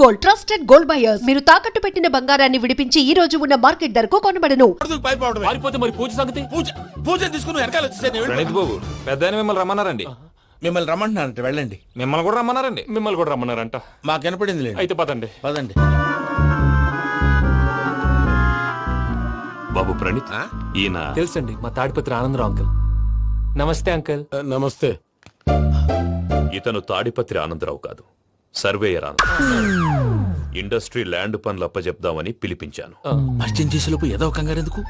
Gold trusted gold buyers మీరు తాకట్టు పెట్టిన బంగారాన్ని విడిపించి ఈ రోజు ఉన్న మార్కెట్ ధరకు కొనబడను. పారిపోతే మరి పూజ సంగతి పూజ తీసుకుని వెనకాల వచ్చేసాను. ప్రణీత్ బాబు పెద్ద మిమ్మల్ని రమ్మన్నారండి. మిమ్మల్ని రమ్మంటున్నారంట, వెళ్ళండి. మిమ్మల్ని కూడా రమ్మన్నారండి. మిమ్మల్ని కూడా రమ్మన్నారంట. మాకు వినపడింది లేదు. అయితే పదండి. పదండి బాబు ప్రణీత్, ఈయన తెలుసండి మా తాడిపత్రి ఆనందరావు అంకుల్. నమస్తే అంకుల్. నమస్తే. ఇతను తాడిపత్రి ఆనందరావు కాదు, సర్వేయర్ ఆనందరావు. ఇండస్ట్రీ ల్యాండ్ పనులు అప్పచెప్దామని పిలిపించాను. పరిచయం చేసేలోపు ఏదో కంగారు ఎందుకు?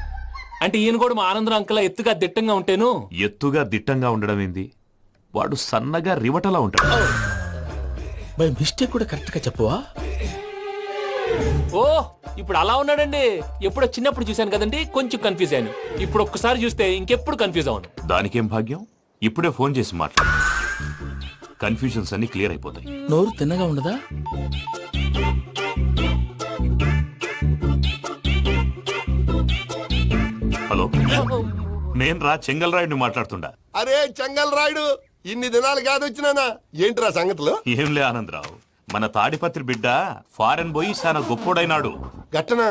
అంటే ఈయన కూడా మా ఆనందరావు అంకుల్ ఎత్తుగా దిట్టంగా ఉంటేను. ఎత్తుగా దిట్టంగా ఉండడం ఏంది, వాడు సన్నగా రివటలా ఉంటాడు. బై మిస్టేక్ కూడా కరెక్ట్ గా చెప్పవా? ఓ ఇప్పుడు అలా ఉన్నాడండి. ఎప్పుడో చిన్నప్పుడు చూశాను కదండి, కొంచెం కన్ఫ్యూజ్ అయ్యాను. ఇప్పుడు ఒక్కసారి చూస్తే ఇంకెప్పుడు కన్ఫ్యూజ్ అవును. దానికేం భాగ్యం, ఇప్పుడే ఫోన్ చేసి మాట్లాడు. కన్ఫ్యూజన్స్ అన్ని క్లియర్ అయిపోతాయి. నోరు తిన్నగా ఉండదా? హలో, నేను రా చెంగల్ రాయుడిని మాట్లాడుతుండా. అరే చెంగల్ రాయుడు, ఇన్ని దినాలు కాదు వచ్చినానా? ఏంట్రా సంగతులు? ఏంలే ఆనందరావు, మన తాడిపత్రి బిడ్డ ఫారెన్ పోయి చాలా గొప్పోడైనాడు. గట్టనా?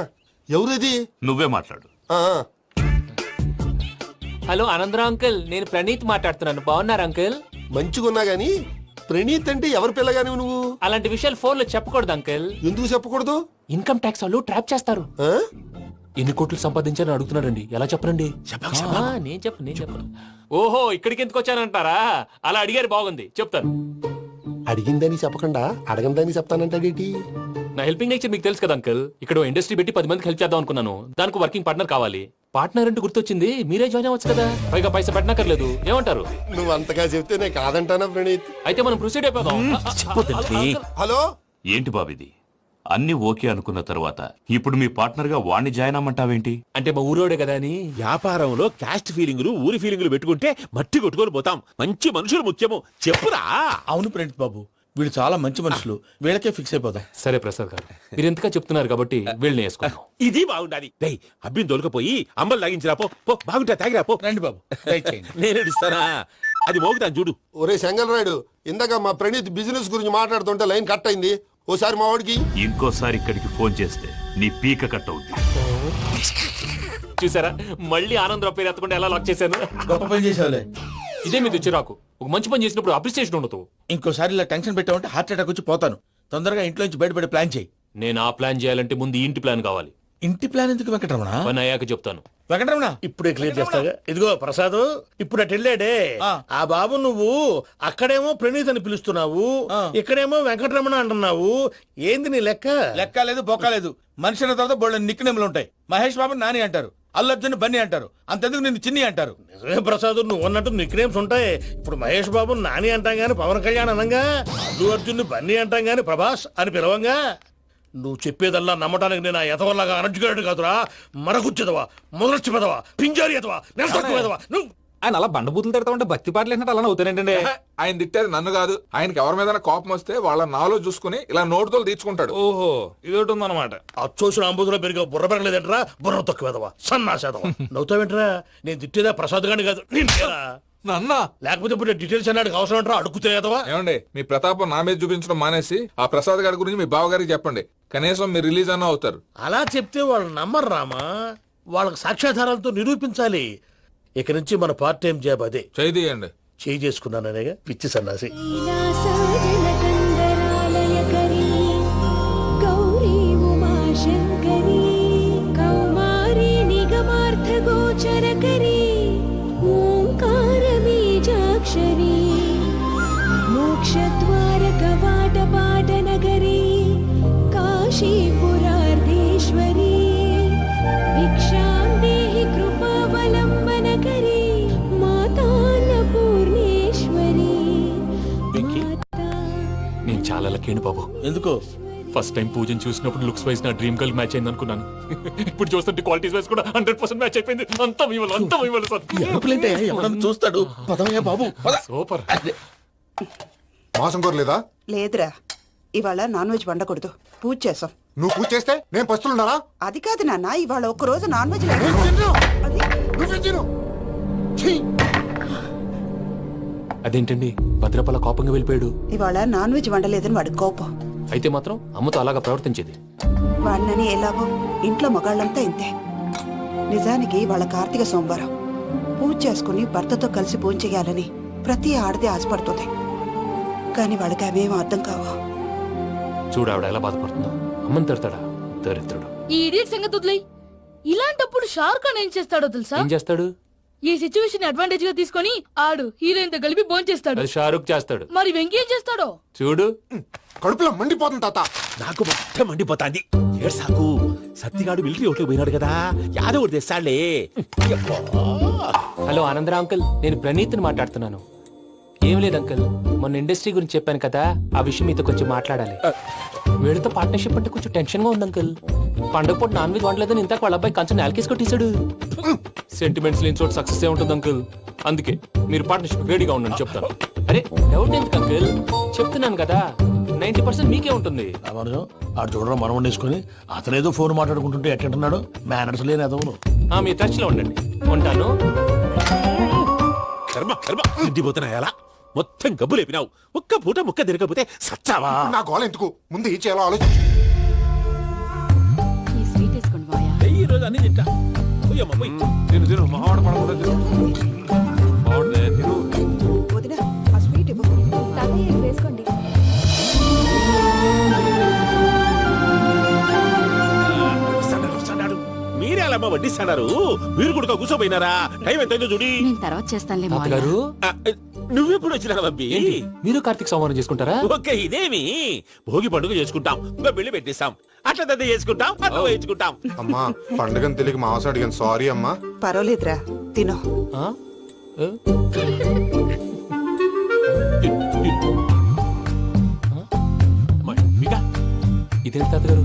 ఎవరిది? నువ్వే మాట్లాడు. హలో ఆనందరావు అంకుల్, నేను ప్రణీత్ మాట్లాడుతున్నాను. బాగున్నారు అంకుల్? మంచిగున్నా గాని ప్రణీత్ అంటే ఎవరి పిల్లగాని నువ్వు? అలాంటి విషయాలు ఫోన్ లో చెప్పకూడదు అంకుల్. ఎందుకు చెప్పకూడదు? ఇన్కమ్ ట్యాక్స్ వాళ్ళు ట్రాప్ చేస్తారు. ఆ? ఎన్ని కోట్లు సంపాదించాలని అడుగుతున్నారండి. ఎలా చెప్పరండి? నేను చెప్పను. ఓహో, ఇక్కడికి ఎందుకు వచ్చానంటారా? అలా అడిగారు, బాగుంది, చెప్తాను. అడిగిందని చెప్పకుండా అడగందని చెప్తానంటాడేటి? నా హెల్పింగ్ నేచర్ మీకు తెలుసు కదా అంకుల్. ఇక్కడ ఇండస్ట్రీ పెట్టి 10 మందికి హెల్ప్ చేద్దాం అనుకున్నాను. దానికి వర్కింగ్ పార్ట్నర్ కావాలి. పార్ట్నర్ అంటే గుర్తొచ్చింది, మీరే జాయిన్ అవ్వచ్చు కదా. పైగా పైసా పెట్టనక్కర్లేదు. ఏమంటారు? నువ్వు అంతగా చెప్తేనే కాదంటానా ప్రణీత్? అయితే మనం ప్రొసీడ్ అయిపోదాం. హలో, ఏంటి బాబిది, అన్ని ఓకే అనుకున్న తర్వాత ఇప్పుడు మీ పార్ట్నర్ గా వాణ్ణి జాయిన్ అమ్మంటావేంటి? అంటే మా ఊరోడే కదా అని. వ్యాపారంలో క్యాస్ట్ ఫీలింగులు, ఊరి ఫీలింగులు పెట్టుకుంటే మట్టి కొట్టుకొని పోతాం. మంచి మనుషులు ముఖ్యము. చెప్పురా. అవును ప్రణీత్ బాబు, వీళ్ళు చాలా మంచి మనుషులు. వీళ్ళకే ఫిక్స్ అయిపోదాం. సరే ప్రసాద్ గారు, మీరు ఎంతగా చెప్తున్నారు కాబట్టి వీళ్ళని వేసుకున్నాం. ఇది బాగుండాలి. డై అబ్బిని దొలకపోయి అంబలు లాగించిరా. పో బాగుంటా, తాగిరా పో. రండి బాబు, దయచేయండి. నేను ఇస్తానా? అది మోగుతాను చూడు. ఒరే చెంగల్ రాయుడు, ఇందాక మా ప్రణీత్ బిజినెస్ గురించి మాట్లాడుతుంటే లైన్ కట్ అయింది. ఓసారి మా వాడికి ఇంకోసారి ఇక్కడికి ఫోన్ చేస్తే నీ పీక కట్ అవుతుంది. చూసారా, మళ్ళీ ఆనందరావు పేరు ఎత్తకుండా ఎలా లాక్ చేశాను. గొప్ప పని చేసేవాళ్ళే. ఇదే మీద చిరాకు. ఒక మంచి పని చేసినప్పుడు అప్రిసియేషన్ ఉండదు. ఇంకోసారి ఇలా టెన్షన్ పెట్టామంటే హార్ట్ అటాక్ వచ్చి పోతాను. తొందరగా ఇంట్లో నుంచి బయటపడే ప్లాన్ చేయి. నేను ఆ ప్లాన్ చేయాలంటే ముందు ఇంటి ప్లాన్ కావాలి. ఇంటి ప్లాన్ ఎందుకు వెంకటరమణ? పని అయ్యాక చెప్తాను. వెంకటరమణ ఇప్పుడే క్లియర్ చేస్తాగా. ఇదిగో ప్రసాద్, ఇప్పుడు అటు వెళ్ళాడే ఆ. ఆ బాబు, నువ్వు అక్కడేమో ప్రణీత్ అని పిలుస్తున్నావు, ఆ. ఇక్కడేమో వెంకటరమణ అంటున్నావు. ఏంది నీ లెక్క? లెక్క లేదు, బొక్క లేదు. మనిషి అన్న తర్వాత బోళ్ళ నిక్నెములు ఉంటాయి. మహేష్ బాబు నాని అంటారు, అల్లు అర్జున్ బన్నీ అంటారు, అంతెందుకు నిన్ను చిన్ని అంటారు. నిజమే ప్రసాద్, నువ్వు అన్నట్టు నిక్నేమ్స్ ఉంటాయి. ఇప్పుడు మహేష్ బాబు నాని అంటాం గాని పవన్ కళ్యాణ్ అనంగా, అల్లు అర్జున్ బన్నీ అంటాం గాని ప్రభాస్ అని పిలవంగా. నువ్వు చెప్పేదల్లా నమ్మటానికి నేను ఆ ఎతవల్లాగా అనర్జుకేటెడ్ కాదురా. మరగుచ్చదవా, మొదలచ్చి పెదవా, పింజారి ఎదవా, నెలసక్కువ నువ్వు. ఆయన అలా బండబూతులు తిడతా ఉంటే భక్తి పాటలు ఏంటంటే అలా అవుతానంటే. ఆయన తిట్టేది నన్ను కాదు. ఆయనకి ఎవరి మీద కోపం వస్తే వాళ్ళ నాలో చూసుకుని ఇలా నోటుతో తీర్చుకుంటాడు. ఓహో, ఇది ఒకటి ఉందన్నమాట. అచ్చోసిన అంబుధులో పెరిగే బుర్ర పెరగలేదంటరా. బుర్ర తక్కువేదవా, సన్నాసేదవా. నవ్వుతావేంట్రా? నేను తిట్టేదా ప్రసాద్ గాని కాదు, నిన్నేరా. నన్న లేకపోతే ఇప్పుడు డీటెయిల్స్ అన్నాడు అవసరం అంటారా? అడుగుతాయేదవా. ఏమండి, మీ ప్రతాపం నా మీద చూపించడం మానేసి ఆ ప్రసాద్ గారి గురించి మీ బావగారికి చెప్పండి. కనీసం మీరు రిలీజ్ అన్న అవుతారు. అలా చెప్తే వాళ్ళు నమ్మరు రామా. వాళ్ళకి సాక్ష్యాధారాలతో నిరూపించాలి. ఇక నుంచి మన పార్ట్ టైం జాబ్ అదే. చేయండి. చేయి చేసుకున్నాననేగా పిచ్చి సన్నాసి. మోక్షద్వార కవాట పాట నగరీ కాశీపురార్ధేశ్వరీ భిక్షాం దేహి కృపావలంబనకరీ మాతాన్నపూర్ణేశ్వరీ. నేను చాలా లక్కీ బాబు. ఎందుకు? ఫస్ట్ టైం పూజను చూసినప్పుడు లుక్స్ వైజ్ నా డ్రీమ్ గర్ల్ మ్యాచ్ అయింది అనుకున్నాను. ఇప్పుడు చూస్తుంటే క్వాలిటీస్ వైజ్ కూడా 100% మ్యాచ్ అయిపోయింది. అంతా మీ వల్ల సార్. ఎరుపులంటే ఎవడన్నా చూస్తాడు. పదవయ్యా బాబు, పద. సూపర్. మాసం కోరలేదా? లేదురా, ఇవాళ నాన్ వెజ్ వండకూడదు. పూజ చేసాం. నువ్వు పూజ చేస్తే నేను పస్తులున్నారా? అది కాదు నాన్న, ఇవాళ ఒక్క రోజు నాన్ వెజ్ లేదు. అదేంటండి భద్రపల కోపంగా వెళ్ళిపోయాడు? ఇవాళ నాన్ వెజ్ వండలేదని వాడి కోపం. అయితే మాత్రం అమ్మతో అలాగా ప్రవర్తించేది. వాడినని ఎలాగో ఇంట్లో మగాళ్ళంతా ఇంతే. నిజానికి వాళ్ళ కార్తీక సోమవారం పూజ చేసుకుని భర్తతో కలిసి పూజ చేయాలని ప్రతి ఆడది ఆశపడుతుంది. కానీ వాళ్ళకి అవేం అర్థం కావు. చూడు ఆవిడ ఎలా బాధపడుతుందో. అమ్మని తిడతాడా దరిద్రుడు. ఈ ఇడియట్ సంగతి వదిలేయ్. ఇలాంటప్పుడు షారుఖ్ ఖాన్ ఏం చేస్తాడో తెలుసా? ఏం చేస్తాడు? ఈ సిచ్యువేషన్ అడ్వాంటేజ్ గా తీసుకొని ఆడు హీరోయిన్ తో కలిపి బోన్ చేస్తాడు. అది షారుఖ్ చేస్తాడు. మరి వెంకీ ఏం చేస్తాడో చూడు. కడుపులో మండిపోతుంది తాత. నాకు మొత్తం మండిపోతాంది. ఏడ్సాకు, సత్తిగాడు మిలిటరీ ఓట్లకు పోయినాడు కదా, యాదవ్ ఒకటి తెస్తాడులే. హలో ఆనందరా అంకుల్, నేను ప్రణీత్ని మాట్లాడుతున్నాను. ఏం లేదు అంకుల్, మొన్న ఇండస్ట్రీ గురించి చెప్పాను కదా, ఆ విషయం మీతో కొంచెం మాట్లాడాలి. వీళ్ళతో పార్ట్నర్షిప్ అంటే కొంచెం టెన్షన్ గా ఉంది అంకుల్. పండగ పూట నాన్ వెజ్ వండలేదని ఇంతకు వాళ్ళ అబ్బాయి కంచెం నేలకేసి కొట్టేశాడు. సెంటిమెంట్స్ లేని చోట సక్సెస్ ఏ ఉంటుంది అంకుల్. అందుకే మీరు పార్ట్నర్షిప్ వేడిగా ఉండండి చెప్తాను. అరే డౌట్ ఎందుకు అంకుల్, చెప్తున్నాను కదా 90% మీకే ఉంటుంది. రామానుజం ఆడు చూడడం మనం వండేసుకుని అతనేదో ఫోన్ మాట్లాడుకుంటుంటే ఎట్టంటున్నాడు. మేనర్స్ లేని అదవును. మీరు టచ్ లో ఉండండి. ఉంటాను. కర్మ కర్మ తిండిపోతున్నా ఎలా మొత్తం గబ్బు లేపినావు. ఒక్క పూట ముక్క తిరగకపోతే సచ్చావా? నా గోల ఎందుకు, ముందు ఈ చేయాలో ఆలోచించు. ఈ స్వీట్ వేసుకోండి మాయా. ఈ రోజు అన్ని తింటా. పోయమ్మ, పోయ్. తిను తిను, మావాడు పడకుండా తిను. మావాడినే తిను. వదిన ఆ స్వీట్ ఇవ్వు. వేసుకోండి. వస్తాడాడు. మీరే అలా అమ్మ వడ్డిస్తాడారు. మీరు కూడా కూర్చోపోయినారా? టైం ఎంతైందో చూడి. నేను తర్వాత చేస్తానులే మాయా. తాతగారు ఆ, నువ్వెప్పుడు వచ్చినా బంబి? ఏంటి మీరు కార్తీక్ సంహారం చేసుకుంటారా? ఓకే, ఇదేమి భోగి పండుగ చేసుకుంటాం, ఇంకా పెళ్లి పెట్టిస్తాం, అట్లా దద్ద చేసుకుంటాం, అట్లా వేయించుకుంటాం. అమ్మా పండుగని తెలియక మాంసం అడిగాను, సారీ అమ్మా. పర్వాలేదురా, తినో. ఆ? ఏ? ఇంకా ఇదేంటి తాతగారు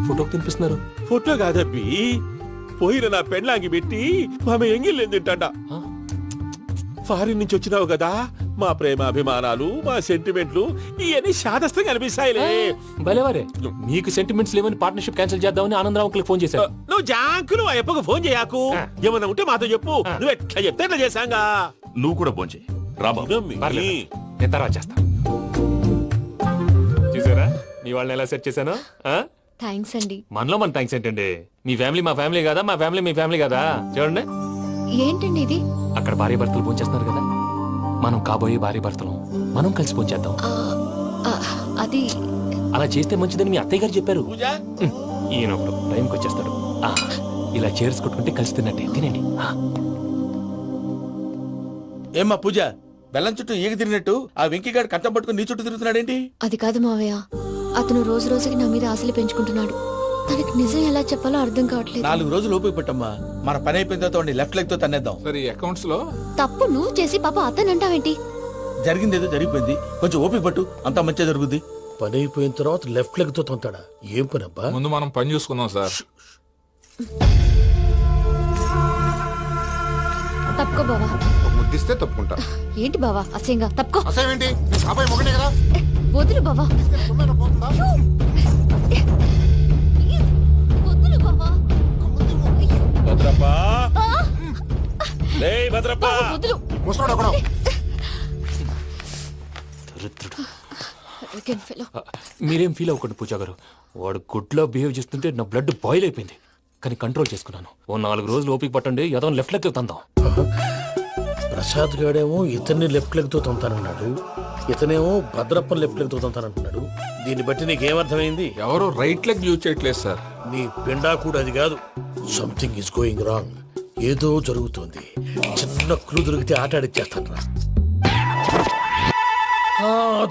ఫోటోకి తినిపిస్తున్నారు? ఫోటో కాదబ్బి, పోయిన నా పెళ్ళాంగి పెట్టి ఆమె ఎంగిల్లేం తింటాడ. ఆ? ఫారిన్ నుంచి వచ్చినావు కదా, మా ప్రేమ అభిమానాలు, మా సెంటిమెంట్లు ఇవన్నీ శాదస్తంగా అనిపిస్తాయిలే. భలేవారే, మీకు సెంటిమెంట్స్ లేవని పార్ట్నర్షిప్ క్యాన్సిల్ చేద్దామని ఆనందరావు అంకుల్ ఫోన్ చేశారు. నువ్వు జాంకులు ఆ అప్పకు ఫోన్ చేయకు. ఏమన్నా ఉంటే మాతో చెప్పు. నువ్వు ఎట్లా చెప్తే ఎట్లా చేశాంగా. నువ్వు కూడా భోంచే రాబా. పర్లేదు, నేను తర్వాత చేస్తా. చూసారా మీ వాళ్ళని ఎలా సెట్ చేశాను? థ్యాంక్స్ అండి. మనలో మన థ్యాంక్స్ ఏంటండి? మీ ఫ్యామిలీ మా ఫ్యామిలీ కదా, మా ఫ్యామిలీ మీ ఫ్యామిలీ కదా. చూడండి, ఏంటండి ఇది? అక్కడ భార్య భర్తలు ఫోన్ చేస్తున్నారు కదా, మనం కాబోయే భార్య భర్తలు మనం కలిసి ఫోన్ చేద్దాం. అది అలా చేస్తే మంచిదని మీ అత్తయ్య గారు చెప్పారు. పూజ ఈయన ఒకడు టైంకి వచ్చేస్తాడు. ఇలా చేర్స్ కొట్టుకుంటే కలిసి తిన్నట్టే. తినండి. ఏమ్మా పూజ, బెల్లం చుట్టూ ఈగ తిరిగినట్టు ఆ వెంకీగాడు కంచం పట్టుకుని నీ చుట్టూ తిరుగుతున్నాడేంటి? అది కాదు మావయ్య, అతను రోజు రోజుకి నా మీద ఆశలు పెంచుకుంటున్నాడు. తనకి నిజం ఎలా చెప్పాలో అర్థం కావట్లేదు. 4 రోజులు ఓపిక పట్టమ్మా, మన పని అయిపోయిన తర్వాత లెఫ్ట్ లెగ్ తో తన్నేద్దాం. సరే అకౌంట్స్ లో తప్పు నువ్వు చేసి పాప అతను అంటావేంటి? జరిగిందేదో జరిగిపోయింది, కొంచెం ఓపిక పట్టు, అంతా మంచిగా జరుగుద్ది. పని అయిపోయిన తర్వాత లెఫ్ట్ లెగ్ తో తొంతాడా? ఏం పని అబ్బా? ముందు మనం పని చూసుకుందాం సార్. తప్పుకో బావా. ముద్దిస్తే తప్పుకుంటా. ఏంటి బావా అసహ్యంగా? తప్పుకో. అసేమేంటి, అబ్బాయి మొగనే కదా. వదులు బావా. సొమ్మేనా పోతుందా? వదులు బావా. భద్రప్ప, లే భద్రప్ప. వదులు. ముసలోడు ఒకడు. దరిద్రుడు. Arrogant fellow. మీరేం ఫీల్ అవ్వకండి పూజా గారు. వాడు గుడ్లో బిహేవ్ చేస్తుంటే నా బ్లడ్ బాయిల్ అయిపోయింది. కానీ కంట్రోల్ చేసుకున్నాను. ఓ 4 రోజులు ఓపిక పట్టండి, ఏదో లెఫ్ట్ లెగ్ తందాం. ప్రసాద్ గాడేమో ఇతన్ని లెఫ్ట్ లెగ్ తో తొంతానన్నాడు, ఇతనేమో భద్రప్పని లెఫ్ట్ లెగ్ తో తొంతానంటున్నాడు. దీన్ని బట్టి నీకేమర్థమైంది? ఎవరు రైట్ లెగ్ యూజ్ చేయట్లేదు సార్. నీ పిండా కూడా అది కాదు. Something is going wrong. ఏదో జరుగుతోంది. చిన్న క్లూ దొరికితే ఆట ఆడిచ్చేస్తాను రా.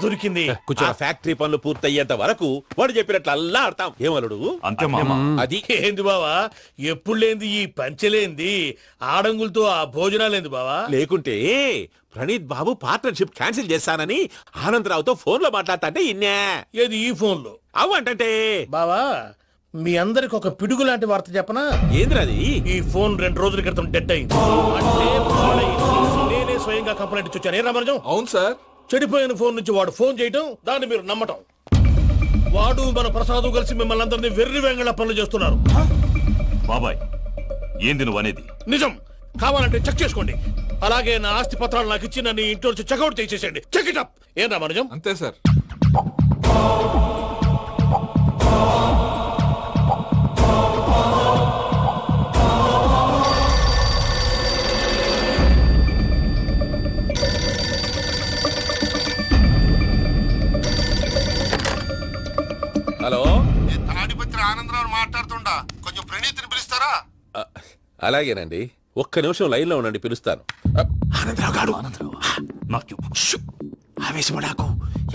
దొరికింది. ఆ ఫ్యాక్టరీ పనులు పూర్తయ్యేంత వరకు వాడు చెప్పినట్లు అల్లా ఆడతాం. ఏమలుడు? అంతే మామ. అది ఏంది బావా, ఎప్పుడు లేంది ఈ పంచలేంది, ఆడంగులతో ఆ భోజనాలేంది బావా? లేకుంటే ప్రణీత్ బాబు పార్ట్నర్షిప్ క్యాన్సిల్ చేస్తానని ఆనందరావుతో ఫోన్ లో మాట్లాడతాంటే ఇన్నే. ఏది ఈ ఫోన్ లో? అవ్వంటే బావా, మీ అందరికి ఒక పిడుగు లాంటి వార్త చెప్పనా? ఏంద్రది? ఈ ఫోన్ 2 రోజుల క్రితం డెడ్ అయింది. అంటే పాడైంది. నేనే స్వయంగా కంప్లైంట్ ఇచ్చాను. ఏ రామరాజం? అవును సార్. చెడిపోయిన ఫోన్ నుంచి వాడు ఫోన్ చేయటం, దాన్ని మీరు నమ్మటం. వాడు మన ప్రసాదు కలిసి మిమ్మల్ని అందరినీ వెర్రి వెంగళ పనులు చేస్తున్నారు. బాబాయ్ ఏంది నువ్వు అనేది? నిజం. కావాలంటే చెక్ చేసుకోండి. అలాగే నా ఆస్తి పత్రాలు నాకు ఇచ్చి నన్ను ఇంట్లో నుంచి చెక్అౌట్ చేసేసండి. Check it up. ఏం రామరాజం? అంతే సార్. హలో, నేను తాడిపత్రి ఆనందరావు మాట్లాడుతుండా, కొంచెం ప్రణీతిని పిలుస్తారా? అలాగేనండి, ఒక్క నిమిషం లైన్ లో ఉండండి, పిలుస్తాను. ఆనందరావు గాడు ఆవేశపడాకు.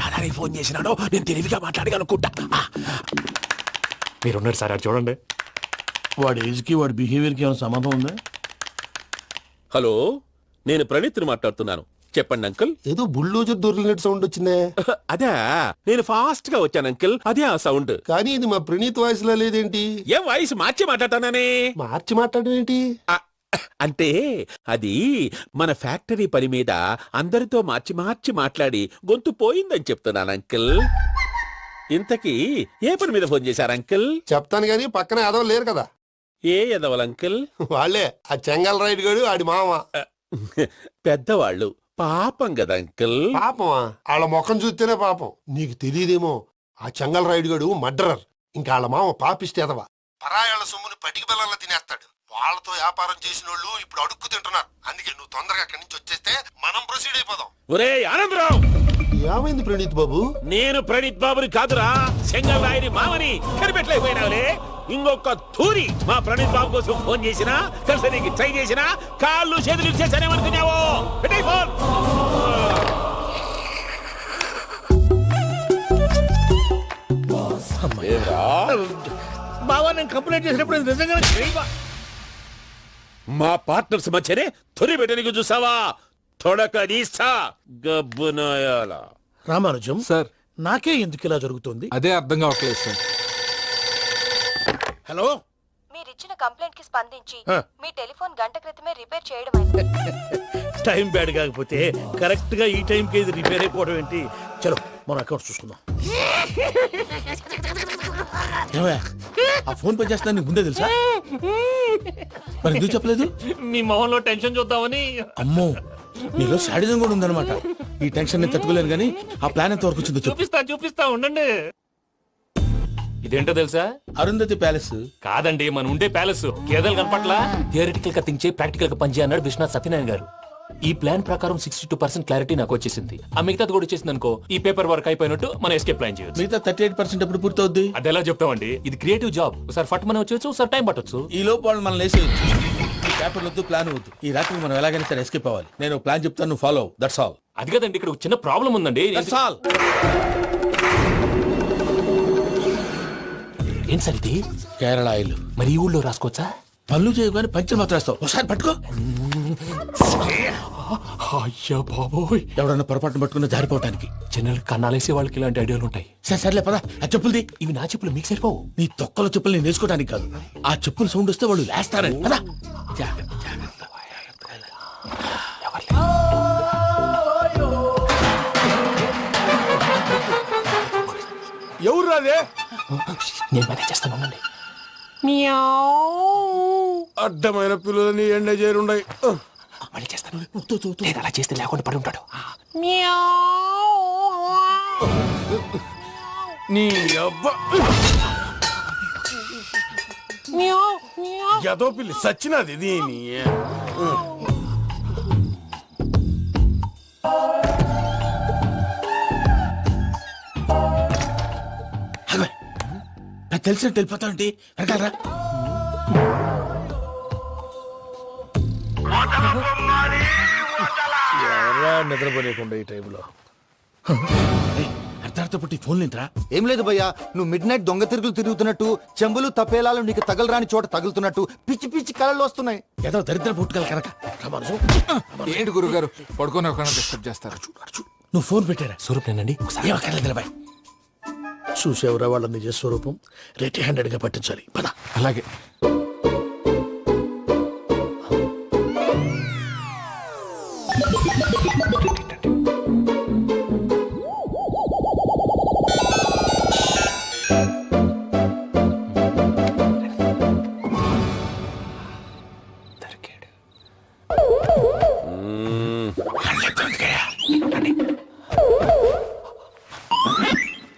యాదానికి ఫోన్ చేసినాడో నేను తెలివిగా మాట్లాడగలనుకుంటా. మీరున్నారు సార్, అది చూడండి. వాడి ఏజ్ కి వాడి బిహేవియర్ కి ఏమైనా సంబంధం ఉందా? హలో, నేను ప్రణీత్ని మాట్లాడుతున్నాను. చెప్పండి అంకుల్. ఏదో బుల్డోజర్ దొరికినట్టు సౌండ్ వచ్చిందే. అదే, నేను ఫాస్ట్ గా వచ్చాను అంకుల్, అదే ఆ సౌండ్. కానీ ఇది మా ప్రణీత్ వాయిస్ లో లేదేంటి? ఏం వాయిస్ మార్చి మాట్లాడతానని? మార్చి మాట్లాడడం ఏంటి? అంటే అది మన ఫ్యాక్టరీ పని మీద అందరితో మార్చి మార్చి మాట్లాడి గొంతు పోయిందని చెప్తున్నాను అంకుల్. ఇంతకీ ఏ పని మీద ఫోన్ చేశారు అంకుల్? చెప్తాను గానీ పక్కన ఏదో లేరు కదా. ఏ ఎదవల్ అంకుల్? వాళ్ళే, ఆ చెంగల్ రైడ్ గడు ఆడి మామ. పెద్దవాళ్ళు, పాపం కదా అంకుల్. పాపమా? వాళ్ళ ముఖం చూస్తేనే పాపం. నీకు తెలియదేమో, ఆ చెంగల్ రైడ్ గడు మర్డరర్. ఇంకా వాళ్ళ మామ పాపిస్తేదవా. పరాయాళ్ళ సొమ్ముని పటికి బెల్లంలో తినేస్తాడు. వాళ్ళతో వ్యాపారం చేసిన వాళ్ళు ఇప్పుడు అడుక్కు తింటున్నారు. అందుకే నువ్వు తొందరగా అక్కడి నుంచి వచ్చేస్తే మనం ప్రొసీడ్ అయిపోదాం. ఒరే ఆనందరావు, ఏమైంది ప్రణీత్ బాబు? నేను ప్రణీత్ బాబుని కాదురా, సెంగల్ రాయని మామని. కనిపెట్టలేకపోయినావులే. ఇంకొక తూరి మా ప్రణీత్ బాబు కోసం ఫోన్ చేసినా, కలిసి నీకు ట్రై చేసినా, కాళ్ళు చేతులు ఇచ్చేసానేమనుకున్నావు. పెట్టేయ్ ఫోన్. బావా, నేను కంప్లైంట్ చేసినప్పుడు ఇది నిజంగానే చేయవా? మా పార్ట్నర్స్ మధ్యనే తొలి పెట్టడానికి చూసావా? తొడక నీస్తా గబ్బునాయాల. రామానుజం సార్, నాకే ఎందుకు ఇలా జరుగుతుంది? అదే అర్థం కావట్లేదు సార్. హలో, మీరిచ్చిన కంప్లైంట్ కి స్పందించి ఆ. మీ టెలిఫోన్ గంట క్రితమే రిపేర్ చేయడం అయింది. టైం బ్యాడ్ కాకపోతే కరెక్ట్ గా ఈ టైం కి ఇది రిపేర్ అయిపోవడం ఏంటి? చలో మన అకౌంట్ చూసుకుందాం. ఏమయ్య, ఆ ఫోన్ పే చేస్తున్నా నీకు ముందే తెలుసా? మరి ఎందుకు చెప్పలేదు? మీ మొహంలో టెన్షన్ చూద్దామని. అమ్మో, నీలో శాడిజం కూడా ఉందన్నమాట. ఈ టెన్షన్ ని తట్టుకోలేను గానీ ఆ ప్లాన్ ఎంత వరకు వచ్చిందో చెప్పు. చూపిస్తా ఉండండి. ఇదేంటో తెలుసా? అరుంధతి ప్యాలెస్. కాదండి, మన ఉండే ప్యాలెస్. గేదెలు కనపట్లా? థియరిటికల్ గా థింక్ చేయి, ప్రాక్టికల్ గా పనిచేయ అన్నాడు విశ్వనాథ్ సత్యనారాయణ గారు. ఈ ప్లాన్ ప్రకారం 62% క్లారిటీ నాకు వచ్చేసింది. ఆ మిగతాది కూడా వచ్చేసింది అనుకో, ఈ పేపర్ వర్క్ అయిపోయినట్టు మనం ఎస్కేప్ ప్లాన్ చేయొచ్చు. మిగతా 38% ఎప్పుడు పూర్తవుద్ది? అది ఎలా చెప్తామండి? ఇది క్రియేటివ్ జాబ్. ఒకసారి ఫట్ మనం వచ్చేయచ్చు, ఒకసారి టైం పట్టొచ్చు. ఈ లోపు వాళ్ళు మనం లేసేయచ్చు. ఈ పేపర్ వద్దు, ప్లాన్ వద్దు. ఈ రాత్రి మనం ఎలాగైనా సరే ఎస్కేప్ అవ్వాలి. నేను ప్లాన్ చెప్తాను, నువ్వు ఫాలో. That's all. అది కదండి, ఇక్కడ ఒక చిన్న ప్రాబ్లం ఉందండి. That's all. ఏం సార్ ఇది? కేరళ ఆయిల్. మరి ఈ ఊళ్ళో రాసుకోవచ్చా? పనులు చేయగానే పంచర్ మాత్రం వేస్తావు. ఒకసారి పట్టుకో. అయ్యా బాబోయ్, ఎవడన్నా పొరపాటున పట్టుకున్న జారిపోవటానికి. జనరల్ కన్నాలేసే వాళ్ళకి ఇలాంటి ఐడియాలు ఉంటాయి. సర్లే పదా, ఆ చెప్పులది. ఇవి నా చెప్పులు మీకు సరిపోవు. నీ తొక్కల చెప్పులు నేను వేసుకోవడానికి కాదు, ఆ చెప్పులు సౌండ్ వస్తే వాళ్ళు లేస్తారని. పదా. ఎవరు రాదే? నేను మేనేజ్ చేస్తాను, ఉండండి. అడ్డమైన పిల్లలని ఎండ చేరుండయి. మళ్ళీ చేస్తాను. లేదు, అలా చేస్తే లేకుండా పడి ఉంటాడు. నీ అబ్బ ఎదో పిల్లి సచ్చినది దీని. నాకు తెలిసినట్టు వెళ్ళిపోతా ఉంటే వెనకాలరా. ఎవరా నిద్రపోలేకుండా ఈ టైంలో? అర్ధార్థ పుట్టి ఫోన్ లేంట్రా. ఏం లేదు భయ్యా, నువ్వు మిడ్ నైట్ దొంగ తిరుగులు తిరుగుతున్నట్టు, చెంబులు తపేలాలు నీకు తగలరాని చోట తగులుతున్నట్టు పిచ్చి పిచ్చి కళలు వస్తున్నాయి. ఏదో దరిద్ర పుట్టుకల కనుక. ఏంటి గురుగారు పడుకొని ఒక డిస్టర్బ్ చేస్తారు? నువ్వు ఫోన్ పెట్టారా? స్వరూపేనండి, ఒకసారి ఏమక్కర్లేదు బాయ్. చూసేవరా వాళ్ళ నిజ స్వరూపం. రెట్టి హ్యాండెడ్ గా పట్టించాలి. పద. అలాగే.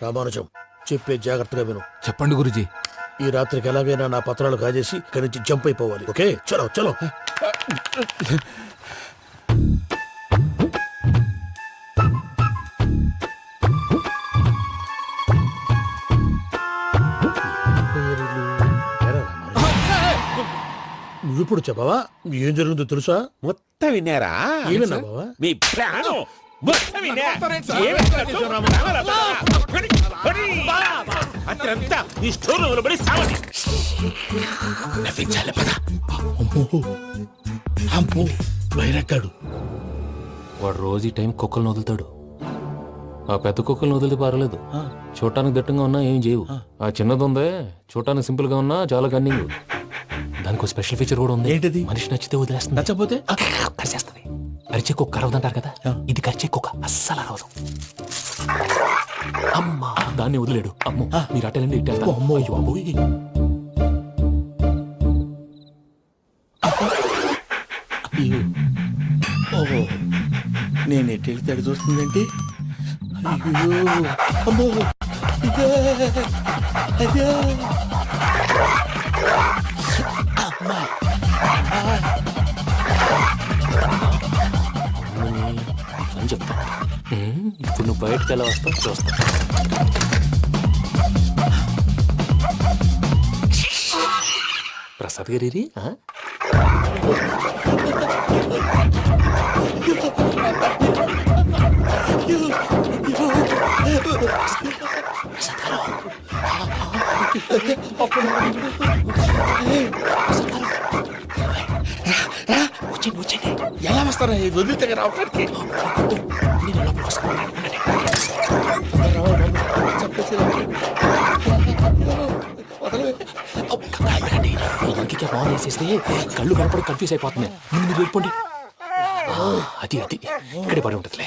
రామానుజం, చెప్పే జాగ్రత్తగా విను. చెప్పండి గురుజీ. ఈ రాత్రికి ఎలాగైనా నా పత్రాలు కాజేసి ఇక్కడి నుంచి జంప్ అయిపోవాలి. ఓకే, చలో చలో. నువ్విప్పుడు చెప్పవా ఏం జరుగుతుందో తెలుసా? మొత్తం విన్నారా? ఏమన్నా బావా? మీ ప్లాను మొత్తం విన్నా. అత్యంతా ఈ స్టోర్ రూమ్ లో పడి సావండి. నవ్వించాలి పద. అమ్మో బైరక్కాడు. వాడు రోజు ఈ టైం కుక్కలను వదులుతాడు. ఆ పెద్ద కుక్కలను వదిలితే పర్లేదు, చూడటానికి దట్టంగా ఉన్నా ఏం చేయవు. ఆ చిన్నది ఉందే చూడటానికి సింపుల్ గా ఉన్నా చాలా కన్నింగ్. దానికి ఒక స్పెషల్ ఫీచర్ కూడా ఉంది. ఏంటిది? మనిషి నచ్చితే వదిలేస్తుంది, నచ్చపోతే కరిచేస్తుంది. అరిచే కుక్క అరవదంటారు కదా, ఇది కరిచే కుక్క అస్సలు అరవదు. అమ్మా దాన్ని వదిలేడు. అమ్మో మీరు అటెండి ఇట్టేస్తారు. అమ్మో అయ్యో అబ్బోయ్. ఓహో నేను ఎట్టి వెళ్తాడు చూస్తుందంటే అయ్యో అమ్మో అయ్యో అమ్మా అని చెప్తా. ఇప్పుడు నువ్వు బయటకు ఎలా వస్తావు చూస్తా. ప్రసాద్ గారి ఎలా వస్తారా వదిలితే రావడానికి? ఇంకే బాగా వేసేస్తే కళ్ళు కనపడి కన్ఫ్యూజ్ అయిపోతున్నాయి. మీరు వెళ్ళిపోండి. అది అది ఇక్కడే పడి ఉంటుందిలే.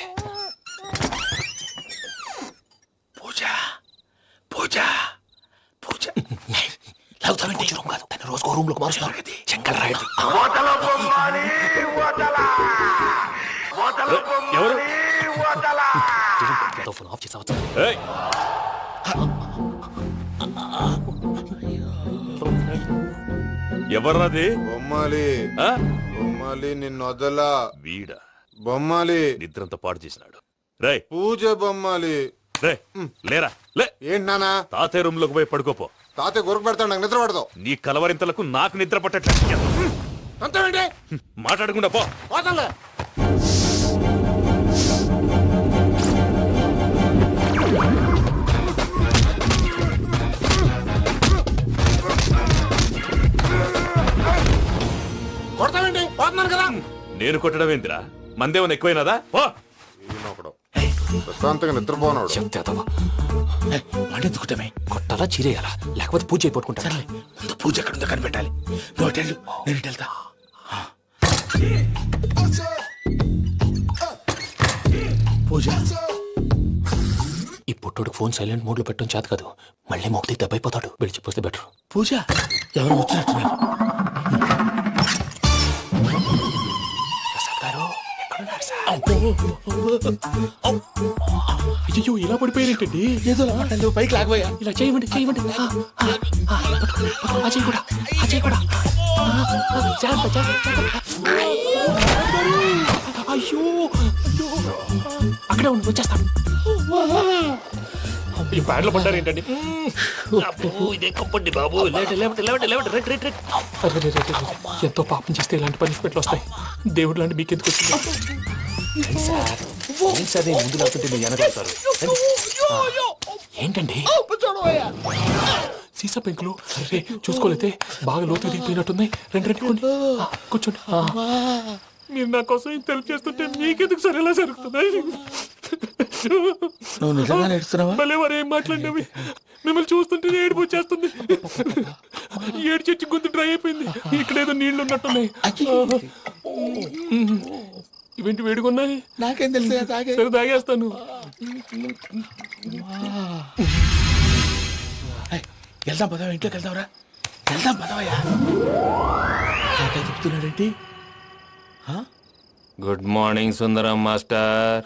పూజ పూజ పూజ లాగుతామంటే రూమ్ కాదు, తను రోజుకో రూమ్ లోకి మారుస్తున్నారు కదా. చెంగల్ రాయడు. ఎవరు? ఫోన్ ఆఫ్ చేసావచ్చు. ఎవర్రాది? బొమ్మాలి బొమ్మాలి నిన్ను వదలా. వీడా బొమ్మాలి నిద్రంతా పాడు చేసినాడు. రే పూజ బొమ్మాలి. రే లేరా లే. ఏంటి నానా? తాతయ్య రూమ్ లోకి పోయి పడుకోపో. తాతయ్య గురకు పెడతాడు, నాకు నిద్ర పడదు. నీ కలవరింతలకు నాకు నిద్ర పట్టట్లేదు. అంతేంటి మాట్లాడకుండా పో. పోతాలే. కొడతావేంటి? పోతున్నాను కదా. నేను కొట్టడం ఏందిరా? మందేమన్నా ఎక్కువైనదా? పో. ప్రశాంతంగా నిద్రపోనాడు. వాడెందుకుంటామే? కొట్టాలా చీరేయాలా లేకపోతే పూజ అయిపోట్టుకుంటా. ముందు పూజ ఎక్కడుందో కనిపెట్టాలి. నువ్వు అటెండు, నేను ఇటు వెళ్తా. పూజ ఈ పుట్టోడు ఫోన్ సైలెంట్ మోడ్ లో పెట్టడం చేత కాదు, మళ్ళీ మొక్కి దెబ్బైపోతాడు. వెళ్ళి చెప్పొస్తే బెటర్. పూజ ఎవరు వచ్చినట్టున్నారు? ప్రసాద్ గారు ఎక్కడున్నారు సార్? అయ్యో ఇలా పడిపోయారేంటండి? ఏదో మాటలు పైకి లాగబోయా. ఇలా చేయమండి చేయమండి. అజయ్ కూడా అజయ్ కూడా. జాగ్రత్త జాగ్రత్త. అయ్యో అయ్యో అక్కడే ఉండి వచ్చేస్తాను. ఈ బ్యాడ్లో పడ్డారు ఏంటండి? ఎంతో పాపం చేస్తే ఇలాంటి పనిష్మెంట్లు వస్తాయి. దేవుడు లాంటి మీకెందుకు వచ్చింది? సార్ ముందు లేకుంటే మీరు వెనకాడతారు. ఏంటండి సీసా పెంకులు? అరే చూసుకోలేతే బాగా లోతు దిగిపోయినట్టున్నాయి. రెండు రెండు కూర్చోండి. మీరు నా కోసం ఇంత హెల్ప్ చేస్తుంటే మీకెందుకు సరే ఎలా జరుగుతున్నాయి? నువ్వు నిజంగా నేర్చున్నావా? మళ్ళీ వారు ఏం మాట్లాడినవి మిమ్మల్ని చూస్తుంటే ఏడుపు వచ్చేస్తుంది. ఏడు చెట్టు గొంతు డ్రై అయిపోయింది. ఇక్కడ ఏదో నీళ్లు ఉన్నట్టున్నాయి. ఇవేంటి వేడుకున్నాయి? నాకేం తెలుసు, సరే తాగేస్తాను. వెళ్దాం పదవా, ఇంట్లోకి వెళ్దాంరా. వెళ్దాం పదవయ్యా. చెప్తున్నాడేంటి? గుడ్ మార్నింగ్ సుందరం మాస్టర్.